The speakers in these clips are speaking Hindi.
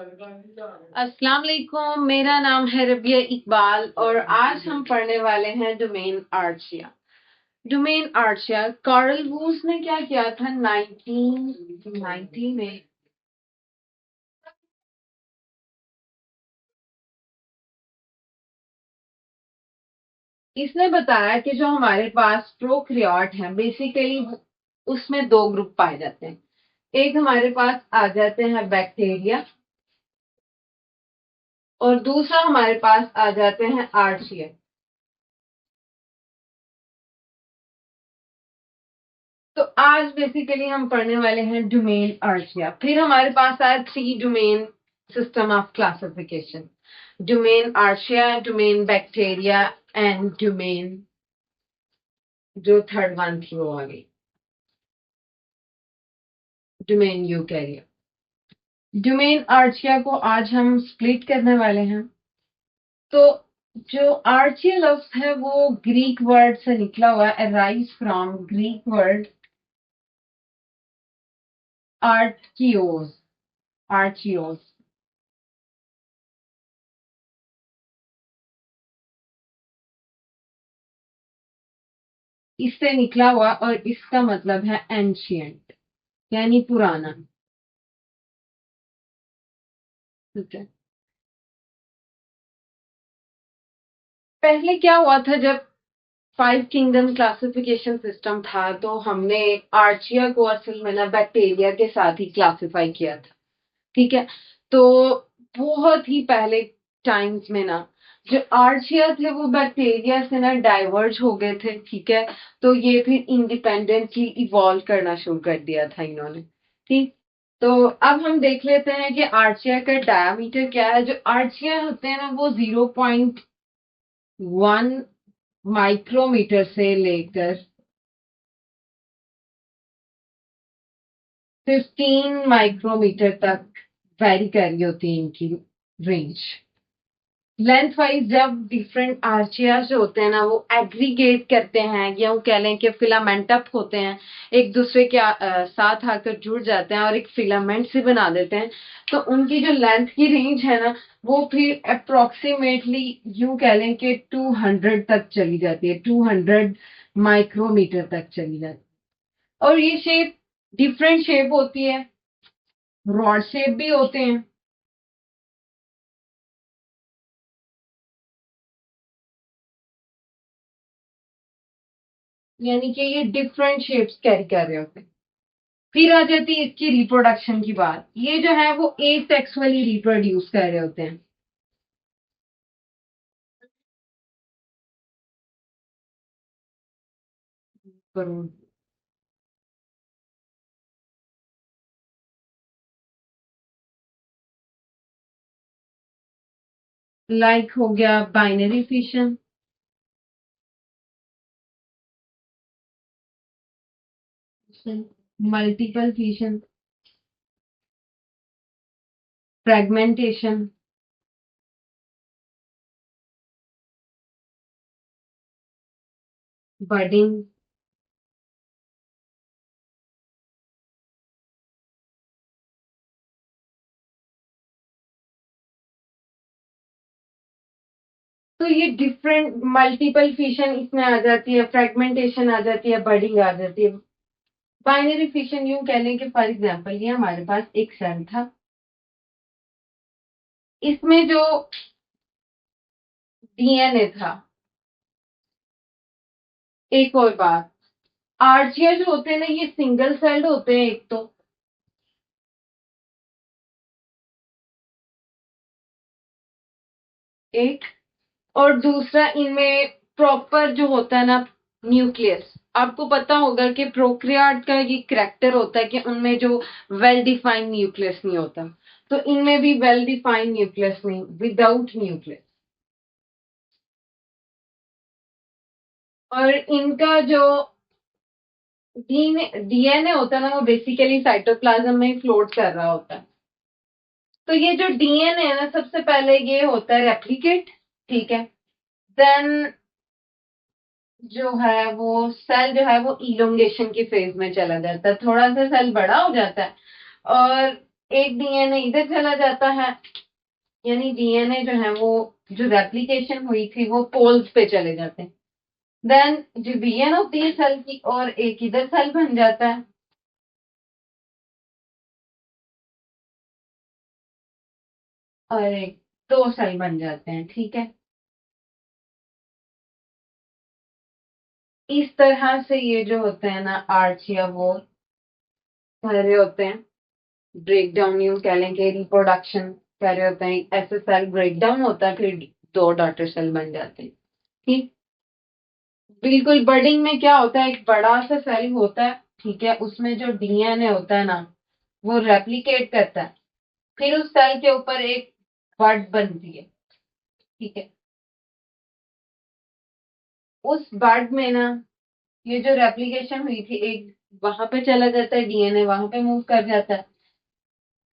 अस्सलाम वालेकुम, मेरा नाम है रबिया इकबाल और आज हम पढ़ने वाले हैं domain archaea. Domain Archaea Karl वूस ने क्या किया था 1990 में। इसने बताया कि जो हमारे पास प्रोकैरियोट है बेसिकली उसमें दो ग्रुप पाए जाते हैं। एक हमारे पास आ जाते हैं बैक्टीरिया और दूसरा हमारे पास आ जाते हैं आर्चिया। तो आज बेसिकली हम पढ़ने वाले हैं डोमेन आर्चिया। फिर हमारे पास आया 3 domain system of classification, domain archaea, domain bacteria and domain जो थर्ड वन थी वो आ गई डोमेन यूकैरिया। डोमेन आर्चिया को आज हम स्प्लिट करने वाले हैं। तो जो आर्चिया लफ्ज है वो ग्रीक वर्ड से निकला हुआ है, अराइज फ्रॉम ग्रीक वर्ड आर्चियोस। आर्चियोस इससे निकला हुआ और इसका मतलब है एंशियंट यानी पुराना। ठीक है, पहले क्या हुआ था जब 5 किंगडम क्लासिफिकेशन सिस्टम था तो हमने आर्चिया को असल में ना बैक्टीरिया के साथ ही क्लासिफाई किया था। ठीक है, तो बहुत ही पहले टाइम्स में ना जो आर्चिया थे वो बैक्टीरिया से ना डाइवर्ज हो गए थे। ठीक है, तो ये फिर इंडिपेंडेंटली इवॉल्व करना शुरू कर दिया था इन्होंने। ठीक, तो अब हम देख लेते हैं कि आर्चिया का डायमीटर क्या है। जो आर्चिया होते हैं ना वो 0.1 माइक्रोमीटर से लेकर 15 माइक्रोमीटर तक वेरी कर रही होती है इनकी रेंज। लेंथ वाइज जब डिफरेंट आर्चिया जो होते हैं ना वो एग्रीगेट करते हैं या वो कह लें कि फिलामेंट अप होते हैं, एक दूसरे के साथ आकर जुड़ जाते हैं और एक फिलामेंट से बना देते हैं, तो उनकी जो लेंथ की रेंज है ना वो फिर अप्रोक्सीमेटली यूं कह लें कि 200 तक चली जाती है, 200 माइक्रोमीटर तक चली जाती है। और ये शेप डिफरेंट शेप होती है, रॉड शेप भी होते हैं। यानी कि ये डिफरेंट शेप्स कैरी कर रहे होते हैं। फिर आ जाती है इसकी रिप्रोडक्शन की बात। ये जो है वो एसेक्सुअली रिप्रोड्यूस कर रहे होते हैं। करोड़ लाइक हो गया binary fission, multiple fission, fragmentation, budding. तो ये डिफरेंट मल्टीपल फिशन इसमें आ जाती है, फ्रेगमेंटेशन आ जाती है, बडिंग आ जाती है। बाइनरी फिशन यूं कह लें कि फॉर एग्जांपल ये हमारे पास एक सेल था, इसमें जो डीएनए था। एक और बात, आर्चिया जो होते हैं ना ये सिंगल सेल्ड होते हैं एक तो, एक, और दूसरा इनमें प्रॉपर जो होता है ना न्यूक्लियस। आपको पता होगा कि प्रोक्रियाट का ये करेक्टर होता है कि उनमें जो वेल डिफाइंड न्यूक्लियस नहीं होता, तो इनमें भी वेल डिफाइंड न्यूक्लियस नहीं, विदाउट न्यूक्लियस। और इनका जो डीएनए होता है ना वो बेसिकली साइटोप्लाज्म में ही फ्लोट कर रहा होता है। तो ये जो डीएनए है ना सबसे पहले ये होता है रेप्लिकेट। ठीक है, देन जो है वो सेल जो है वो इलोंगेशन की फेज में चला जाता है, थोड़ा सा सेल बड़ा हो जाता है और एक डीएनए इधर चला जाता है, यानी डीएनए जो है वो जो रेप्लिकेशन हुई थी वो पोल्स पे चले जाते हैं। देन डिवीजन होती है सेल की और एक इधर सेल बन जाता है। और एक दो सेल बन जाते हैं, ठीक है। इस तरह से ये जो होते हैं ना आर्च या वो सारे होते हैं। ब्रेक डाउन यूं कह लें कि रिप्रोडक्शन कह रहे होते हैं, ऐसे सेल ब्रेक डाउन होता है फिर दो डॉटर सेल बन जाते हैं, ठीक। बिल्कुल बडिंग में क्या होता है, एक बड़ा सा सेल होता है, ठीक है, उसमें जो डीएनए होता है ना वो रेप्लिकेट करता है, फिर उस सेल के ऊपर एक बड बनती है, ठीक है। उस बड में ना ये जो रेप्लिकेशन हुई थी एक वहां पे चला जाता है, डीएनए वहां पे मूव कर जाता है,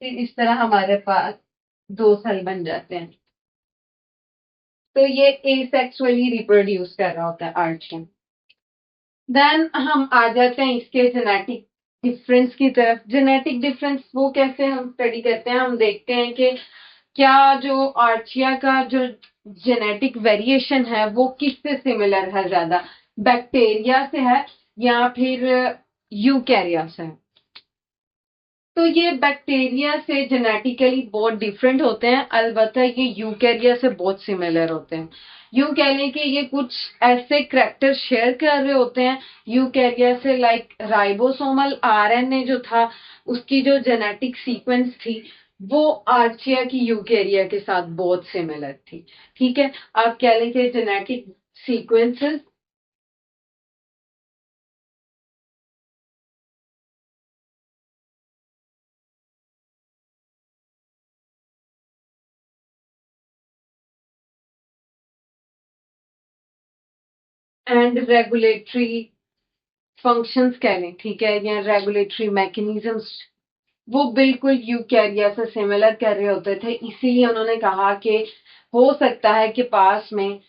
फिर इस तरह हमारे पास दो सेल बन जाते हैं। तो ये एसेक्सुअली रिप्रोड्यूस कर रहा होता है आर्चन। देन हम आ जाते हैं इसके जेनेटिक डिफरेंस की तरफ। जेनेटिक डिफरेंस वो कैसे हम स्टडी करते हैं, हम देखते हैं कि क्या जो आर्चिया का जो जेनेटिक वेरिएशन है वो किससे सिमिलर है, ज्यादा बैक्टीरिया से है या फिर यूकैरिया से है। तो ये बैक्टीरिया से जेनेटिकली बहुत डिफरेंट होते हैं, अलबत्ता ये यूकैरिया से बहुत सिमिलर होते हैं। यूं कह लें कि ये कुछ ऐसे करैक्टर शेयर कर रहे होते हैं यूकैरिया से, लाइक राइबोसोमल आरएनए जो था उसकी जो जेनेटिक सीक्वेंस थी वो आर्चिया की यूकैरिया के साथ बहुत सिमिलर थी, ठीक है। आप कह लें कि genetic sequences and regulatory functions कह लें, ठीक है, या रेगुलेटरी मैकेनिज्म्स वो बिल्कुल यूकैरिया से सिमिलर कर रहे होते थे। इसीलिए उन्होंने कहा कि हो सकता है कि पास में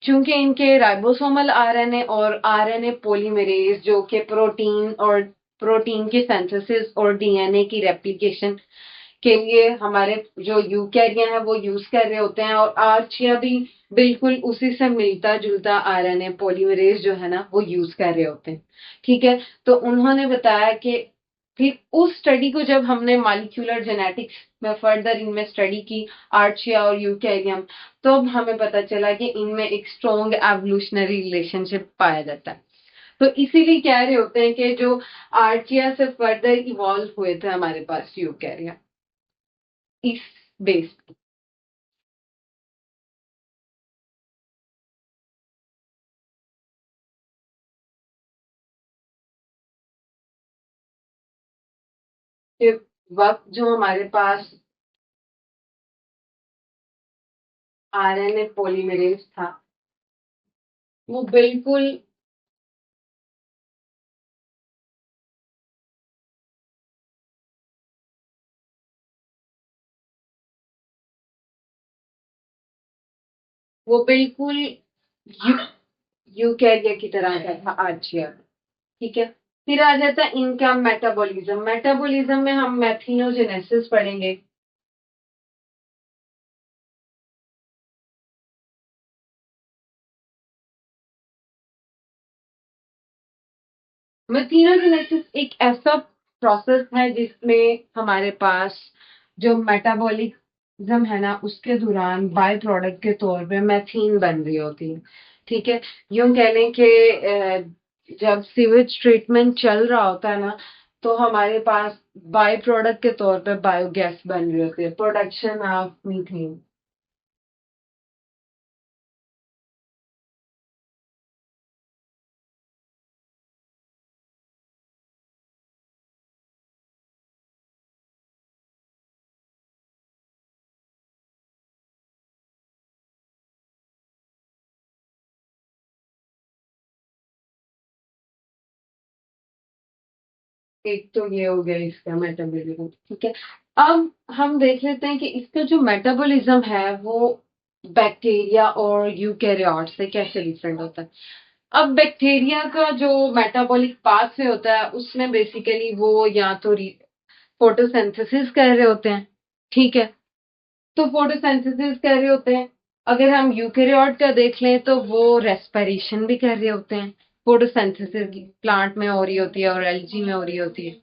चूंकि इनके राइबोसोमल आरएनए और आरएनए पॉलीमरेज जो कि प्रोटीन और प्रोटीन की सिंथेसिस और डीएनए की रेप्लिकेशन के लिए हमारे जो यूकैरिया है वो यूज कर रहे होते हैं, और आर्चिया भी बिल्कुल उसी से मिलता जुलता आरएनए पॉलीमरेज जो है ना वो यूज कर रहे होते हैं, ठीक है। तो उन्होंने बताया कि फिर उस स्टडी को जब हमने मॉलिक्यूलर जेनेटिक्स में फर्दर इनमें स्टडी की आर्चिया और यूकैरियम, तो अब हमें पता चला कि इनमें एक स्ट्रॉन्ग एवोल्यूशनरी रिलेशनशिप पाया जाता है। तो इसीलिए कह रहे होते हैं कि जो आर्चिया से फर्दर इवॉल्व हुए थे हमारे पास यूकैरिया इस बेस के वक्त जो हमारे पास आरएनए पॉलीमरेज था वो बिल्कुल वो बिल्कुल यू, यूकैरिया की तरह का था आर्चिया, ठीक है। फिर आ जाता है इनका मेटाबॉलिज्म। मेटाबॉलिज्म में हम मेथिनोजेनेसिस पढ़ेंगे। मेथिनोजेनेसिस एक ऐसा प्रोसेस है जिसमें हमारे पास जो मेटाबॉलिज्म है ना उसके दौरान बाय प्रोडक्ट के तौर पे मेथीन बन रही होती है, ठीक है। यूं कह लें कि जब सीवेज ट्रीटमेंट चल रहा होता है ना तो हमारे पास बाय प्रोडक्ट के तौर पे बायोगैस बन रही होती है, प्रोडक्शन ऑफ मीथेन। एक तो ये हो गया इसका मेटाबॉलिज्म, ठीक है। अब हम देख लेते हैं कि इसका जो मेटाबॉलिज्म है वो बैक्टीरिया और यूकैरियोट से कैसे डिफरेंट होता है। अब बैक्टीरिया का जो मेटाबॉलिक पाथवे होता है उसमें बेसिकली वो या तो फोटोसिंथेसिस कर रहे होते हैं, ठीक है। तो फोटोसिंथेसिस कर रहे होते हैं। अगर हम यूकेरियोट का देख लें तो वो रेस्पिरेशन भी कर रहे होते हैं। फोटोसिंथेसिस प्लांट में हो रही होती है और एल्गी में हो रही होती है।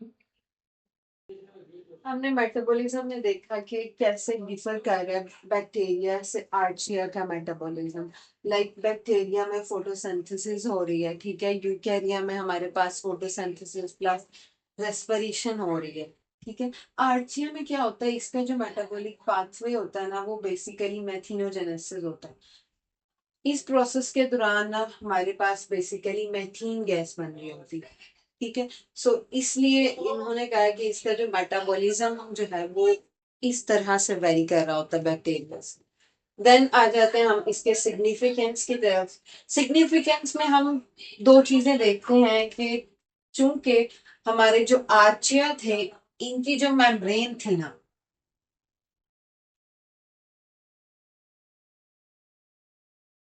हमने मेटाबॉलिज्म में देखा कि कैसे डिफर कर रहा है बैक्टीरिया से आर्चिया का मेटाबॉलिज्म। लाइक बैक्टीरिया में फोटोसिंथेसिस हो रही है, ठीक है। यूकेरिया में हमारे पास फोटोसिंथेसिस प्लस रेस्पिरेशन हो रही है, ठीक है। आर्चिया में क्या होता है, इसका जो मेटाबॉलिक पाथवे होता है ना, वो बेसिकली मेथिनोजेनेसिस होता है। इस प्रोसेस के दौरान ना हमारे पास बेसिकली मेथीन गैस बन रही होती है, ठीक है। सो इसलिए इन्होंने कहा कि इसका जो मेटाबॉलिज्म जो है वो इस तरह से वेरी कर रहा होता है बैक्टीरिया से। देन आ जाते हैं हम इसके सिग्निफिकेंस की तरफ। सिग्निफिकेंस में हम दो चीजें देखते हैं कि चूंकि हमारे जो आर्चिया थे, इनकी जो मेम्ब्रेन थी ना,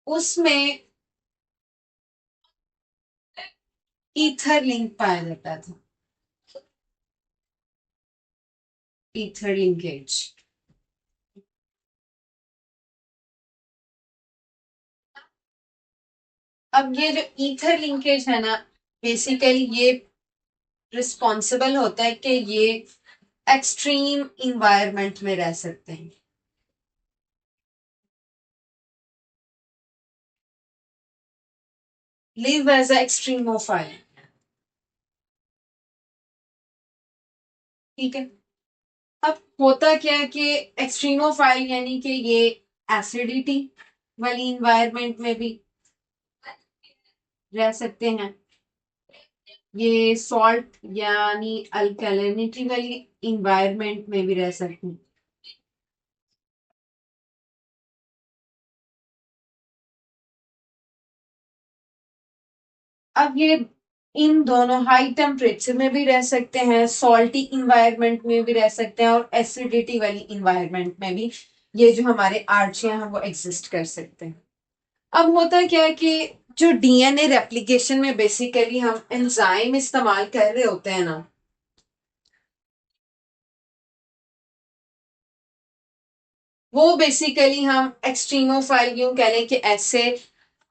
उसमें ईथर लिंक पाया जाता था, ईथर लिंकेज। अब ये जो ईथर लिंकेज है ना, बेसिकली ये रिस्पॉन्सिबल होता है कि ये एक्सट्रीम इन्वायरमेंट में रह सकते हैं, लिव एज ए एक्सट्रीमोफाइल, ठीक है। अब होता क्या है कि एक्सट्रीमोफाइल यानी कि ये एसिडिटी वाली इन्वायरमेंट में भी रह सकते हैं, ये सॉल्ट यानी अल्कलिनिटी वाली इन्वायरमेंट में भी रह सकते हैं। अब ये इन दोनों हाई टेम्परेचर में भी रह सकते हैं, सॉल्टी इन्वायरमेंट में भी रह सकते हैं, और एसिडिटी वाली इन्वायरमेंट में भी ये जो हमारे आर्चिया हैं वो एग्जिस्ट कर सकते हैं। अब होता क्या है कि जो डीएनए रेप्लिकेशन में बेसिकली हम एंजाइम इस्तेमाल कर रहे होते हैं ना, वो बेसिकली हम एक्सट्रीमोफाइल यूं कह लें कि ऐसे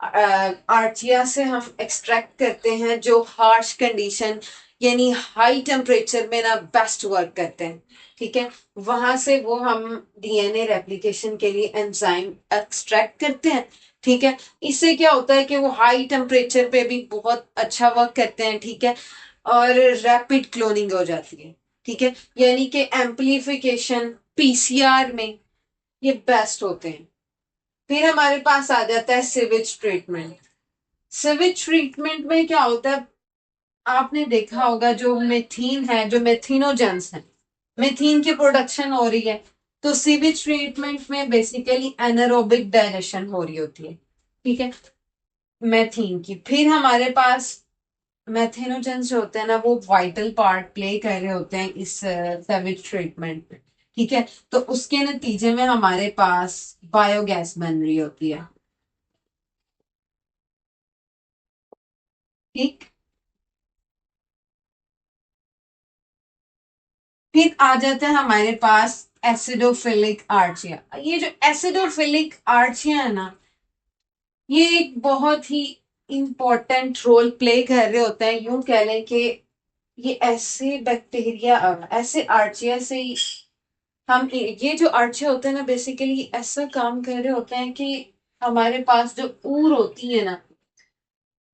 आर्चिया से हम एक्सट्रैक्ट करते हैं जो हार्श कंडीशन यानी हाई टेम्परेचर में ना बेस्ट वर्क करते हैं, ठीक है। वहां से वो हम डीएनए रेप्लिकेशन के लिए एंजाइम एक्सट्रैक्ट करते हैं, ठीक है। इससे क्या होता है कि वो हाई टेम्परेचर पे भी बहुत अच्छा वर्क करते हैं, ठीक है। और रैपिड क्लोनिंग हो जाती है, ठीक है। यानी कि एम्पलीफिकेशन पीसीआर में ये बेस्ट होते हैं। फिर हमारे पास आ जाता है सिवेज ट्रीटमेंट। सिवेज ट्रीटमेंट में क्या होता है, आपने देखा होगा जो मेथीन है, जो मेथिनोजेंस है, मेथीन की प्रोडक्शन हो रही है। तो सीवेज ट्रीटमेंट में बेसिकली एनारोबिक डाइजेशन हो रही होती है, ठीक है, मेथीन की। फिर हमारे पास मेथिनोजेंस जो होते हैं ना, वो वाइटल पार्ट प्ले कर रहे होते हैं इस सेवेज ट्रीटमेंट में, ठीक है। तो उसके नतीजे में हमारे पास बायोगैस बन रही होती है, ठीक। फिर आ जाता है हमारे पास एसिडोफिलिक आर्चिया। ये जो एसिडोफिलिक आर्चिया है ना, ये एक बहुत ही इंपॉर्टेंट रोल प्ले कर रहे होते हैं। यूं कह लें कि ये ऐसे बैक्टीरिया, ऐसे आर्चिया से ही हम, ये जो आर्चिया होते हैं ना, बेसिकली ऐसा काम कर रहे होते हैं कि हमारे पास जो ऊर होती है ना,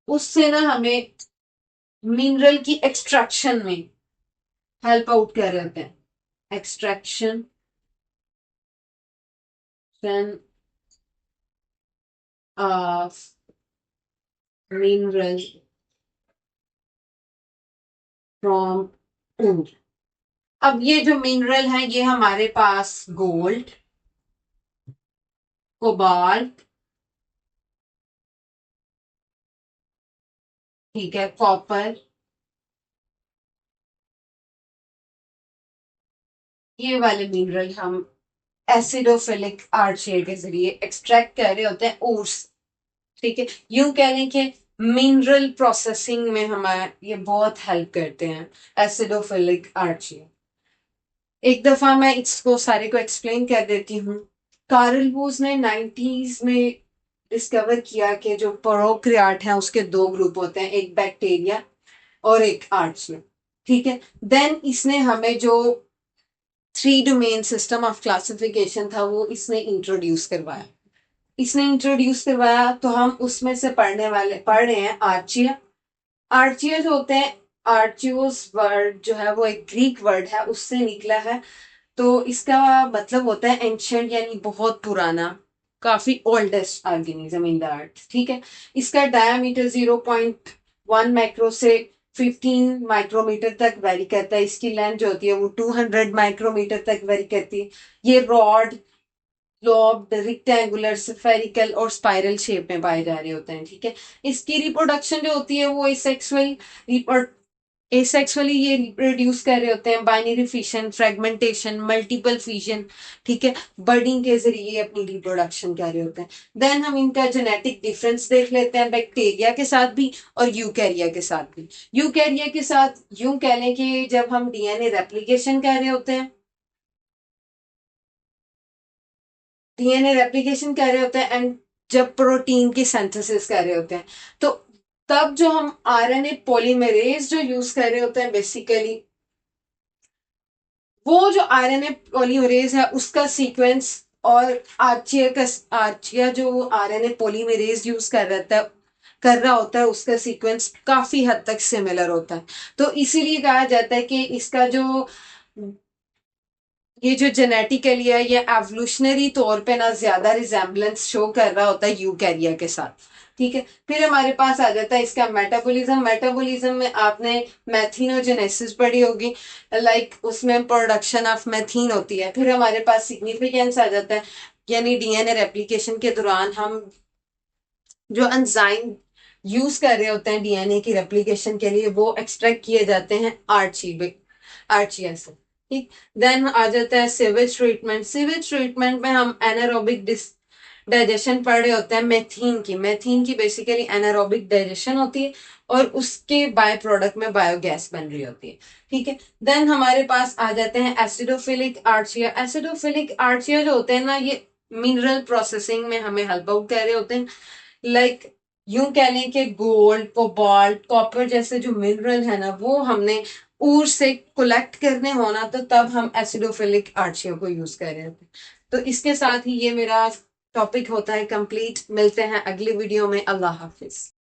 उससे ना हमें मिनरल की एक्सट्रैक्शन में हेल्प आउट कर रहे होते हैं। एक्सट्रैक्शन ऑफ मिनरल फ्रॉम ऊर। अब ये जो मिनरल है, ये हमारे पास गोल्ड, कोबाल्ट, ठीक है, कॉपर, ये वाले मिनरल हम एसिडोफिलिक आर्चिया के जरिए एक्सट्रैक्ट कर रहे होते हैं ऊर से, ठीक है। यूं कह लें कि मिनरल प्रोसेसिंग में हमारे ये बहुत हेल्प करते हैं एसिडोफिलिक आर्चिया। एक दफा मैं इसको सारे को एक्सप्लेन कर देती हूँ। कार्ल बूज ने 90s में डिस्कवर किया कि जो प्रोकैरियोट है उसके दो ग्रुप होते हैं, एक बैक्टीरिया और एक आर्चिया। ठीक है, देन इसने हमें जो 3 डोमेन सिस्टम ऑफ क्लासिफिकेशन था वो इसने इंट्रोड्यूस करवाया। तो हम उसमें से पढ़ रहे हैं आर्चिया। आर्चिया जो होते हैं, आर्चियोस वर्ड जो है वो एक ग्रीक वर्ड है, उससे निकला है। तो इसका मतलब होता है एंशियंट, यानी बहुत पुराना, काफी oldest organism in the earth. ठीक है, इसका डायमीटर 0.1 माइक्रो से 15 माइक्रोमीटर तक वेरी करता है। इसकी लेंथ जो होती है वो 200 माइक्रोमीटर तक वेरी करती है। ये रॉड, लॉब्ड, रेक्टेंगुलर, स्फेरिकल और स्पाइरल शेप में पाए जा रहे होते हैं। ठीक है, इसकी रिप्रोडक्शन जो होती है वो एसेक्सुअली ये रिप्रोड्यूस कर रहे होते हैं, binary fission, fragmentation, multiple fission. ठीक है, बर्डिंग के जरिए ये अपनी रिप्रोडक्शन कर रहे होते हैं। देन हम इनका जेनेटिक डिफरेंस देख लेते हैं, बैक्टीरिया के साथ भी और यूकैरिया के साथ भी। यूकैरिया के साथ यूं कह लें कि जब हम डीएनए रेप्लिकेशन कर रहे होते हैं, एंड जब प्रोटीन की सिंथेसिस कर रहे होते हैं, तो तब जो हम आरएनए पॉलीमरेज जो यूज कर रहे होते हैं, बेसिकली वो जो आरएनए पॉलीमरेज है उसका सीक्वेंस और आर्चिया जो आरएनए पॉलीमरेज यूज कर रहा होता है उसका सीक्वेंस काफी हद तक सिमिलर होता है। तो इसीलिए कहा जाता है कि इसका जो ये जो जेनेटिकली है ये एवोल्यूशनरी तौर पे ना ज्यादा रिजेम्बलेंस शो कर रहा होता है यूकैरिया के साथ। ठीक है, फिर हमारे पास आ जाता है इसका मेटाबॉलिज्म में आपने मैथिनोजेनेसिस पढ़ी होगी, लाइक उसमें प्रोडक्शन ऑफ मैथीन होती है। फिर हमारे पास सिग्निफिकेंस आ जाता है, यानी डीएनए रेप्लिकेशन के दौरान हम जो एंजाइम यूज कर रहे होते हैं डीएनए की रेप्लिकेशन के लिए वो एक्सट्रैक्ट किए जाते हैं आर्चिया से। ठीक, देन आ जाता है सीवेज ट्रीटमेंट में हम एनारोबिक डाइजेशन पढ़ रहे होते हैं मेथीन की बेसिकली एनारोबिक डाइजेशन होती है और उसके बाय प्रोडक्ट में बायोगैस बन रही होती है। ठीक है, देन हमारे पास आ जाते हैं एसिडोफिलिक आर्चिया जो होते हैं ना, ये मिनरल प्रोसेसिंग में हमें हेल्प आउट कर रहे होते हैं। लाइक यूं कह लें कि गोल्ड, कोबाल्ट, कॉपर जैसे जो मिनरल है ना वो हमने ऊर से कलेक्ट करने होना, तो तब हम एसिडोफिलिक आर्चिया को यूज कर रहे थे। तो इसके साथ ही ये मेरा टॉपिक होता है कंप्लीट। मिलते हैं अगली वीडियो में। अल्लाह हाफिज।